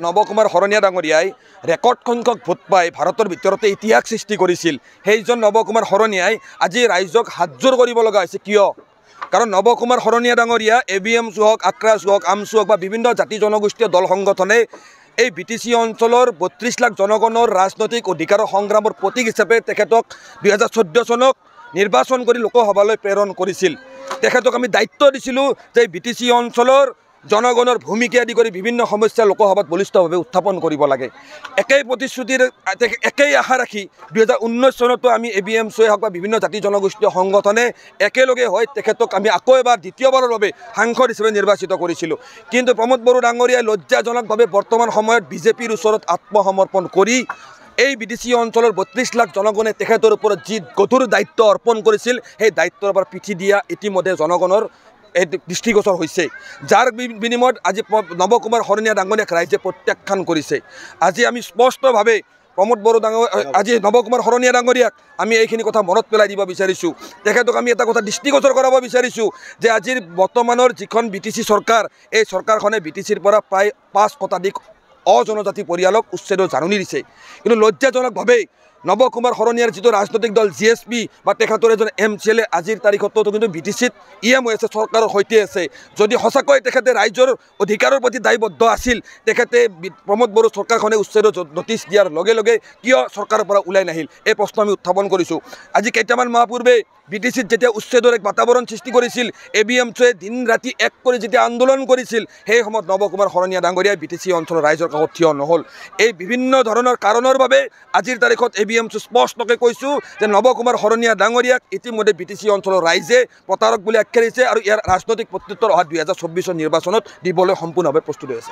নৱকুমাৰ শৰণীয়া ডাঙৰীয়াই ৰেকৰ্ড সংখ্যক ভোট পাই ভাৰতৰ ভিতৰতে ইতিহাস সৃষ্টি কৰিছিল। সেইজন নৱকুমাৰ শৰণীয়াই আজি ৰাইজক হাতযোৰ কৰিব লগা হৈছে। কিয়? কাৰণ নৱকুমাৰ শৰণীয়া ডাঙৰীয়া AVMC হওক, আক্ৰাছ হওক, আমচু হওক বা বিভিন্ন জাতি জনগোষ্ঠীয় দল সংগঠনে এই BTC অঞ্চলৰ ৩২ লাখ জনগণৰ ৰাজনৈতিক অধিকাৰৰ সংগ্ৰামৰ প্ৰতীক হিচাপে তেখেতক ২০১৪ চনক নিৰ্বাচন কৰি লোকসভালৈ প্ৰেৰণ কৰিছিল। তেখেতক আমি দায়িত্ব দিছিলোঁ যে BTC অঞ্চলৰ জনগণৰ ভূমিকা আদি কৰি বিভিন্ন সমস্যা লোকসভাত বলিষ্ঠভাৱে উত্থাপন কৰিব লাগে। একেই প্ৰতিশ্ৰুতিৰ একেই আশা ৰাখি ২০১৯ চনতো আমি AVMC হওক বা বিভিন্ন জাতি জনগোষ্ঠীয় সংগঠনে একেলগে হৈ তেখেতক আমি আকৌ এবাৰ দ্বিতীয়বাৰৰ বাবে সাংসদ হিচাপে নিৰ্বাচিত কৰিছিলোঁ। কিন্তু প্ৰমোদ বড়ো ডাঙৰীয়াই লজ্জাজনকভাৱে বৰ্তমান সময়ত বিজেপিৰ ওচৰত আত্মসমৰ্পণ কৰি এই BTC অঞ্চলৰ ৩২ লাখ জনগণে তেখেতৰ ওপৰত যি গধুৰ দায়িত্ব অৰ্পণ কৰিছিল, সেই দায়িত্বৰ পৰা পিঠি দিয়া ইতিমধ্যে জনগণৰ এই দৃষ্টিগোচৰ হৈছে, যাৰ বিনিময়ত আজি নৱকুমাৰ শৰণীয়া ডাঙৰীয়াক ৰাইজে প্ৰত্যাখ্যান কৰিছে। আজি আমি স্পষ্টভাৱে প্ৰমোদ বড়ো আজি নৱকুমাৰ শৰণীয়া ডাঙৰীয়াক আমি এইখিনি কথা মনত পেলাই দিব বিচাৰিছোঁ। তেখেতক আমি এটা কথা দৃষ্টিগোচৰ কৰাব বিচাৰিছোঁ যে আজিৰ বৰ্তমানৰ যিখন BTC চৰকাৰ, এই চৰকাৰখনে BTCৰ পৰা প্ৰায় ৫ শতাধিক অজনজাতি পৰিয়ালক উচ্ছেদৰ জাননী দিছে। কিন্তু লজ্জাজনকভাৱে নৱকুমাৰ শৰণীয়াৰ যিটো ৰাজনৈতিক দল GSP বা তেখেতৰ এজন MCLA আজিৰ তাৰিখতো কিন্তু BTCত EM হৈ আছে, চৰকাৰৰ সৈতে আছে। যদি সঁচাকৈ তেখেতে ৰাইজৰ অধিকাৰৰ প্ৰতি দায়বদ্ধ আছিল, তেখেতে প্ৰমোদ বড়ো চৰকাৰখনে উচ্ছেদৰ নটিচ দিয়াৰ লগে লগে কিয় চৰকাৰৰ পৰা ওলাই নাহিল, এই প্ৰশ্ন আমি উত্থাপন কৰিছোঁ। আজি কেইটামান মাহ পূৰ্বে BTCত যেতিয়া উচ্ছেদৰ এক বাতাবৰণ সৃষ্টি কৰিছিল, AVMCয়ে দিন ৰাতি এক কৰি যেতিয়া আন্দোলন কৰিছিল, সেই সময়ত নৱকুমাৰ শৰণীয়া ডাঙৰীয়াই BTC অঞ্চলৰ ৰাইজৰ কাষত থিয় নহ'ল। এই বিভিন্ন ধৰণৰ কাৰণৰ বাবে আজিৰ তাৰিখত AVMC স্পষ্টকৈ কৈছোঁ যে নৱকুমাৰ শৰণীয়া ডাঙৰীয়াক ইতিমধ্যে BTC অঞ্চলৰ ৰাইজে প্ৰতাৰক বুলি আখ্যা দিছে আৰু ইয়াৰ ৰাজনৈতিক প্ৰত্যুত্তৰ অহা ২০২৪ নিৰ্বাচনত দিবলৈ সম্পূৰ্ণভাৱে প্ৰস্তুত হৈ আছে।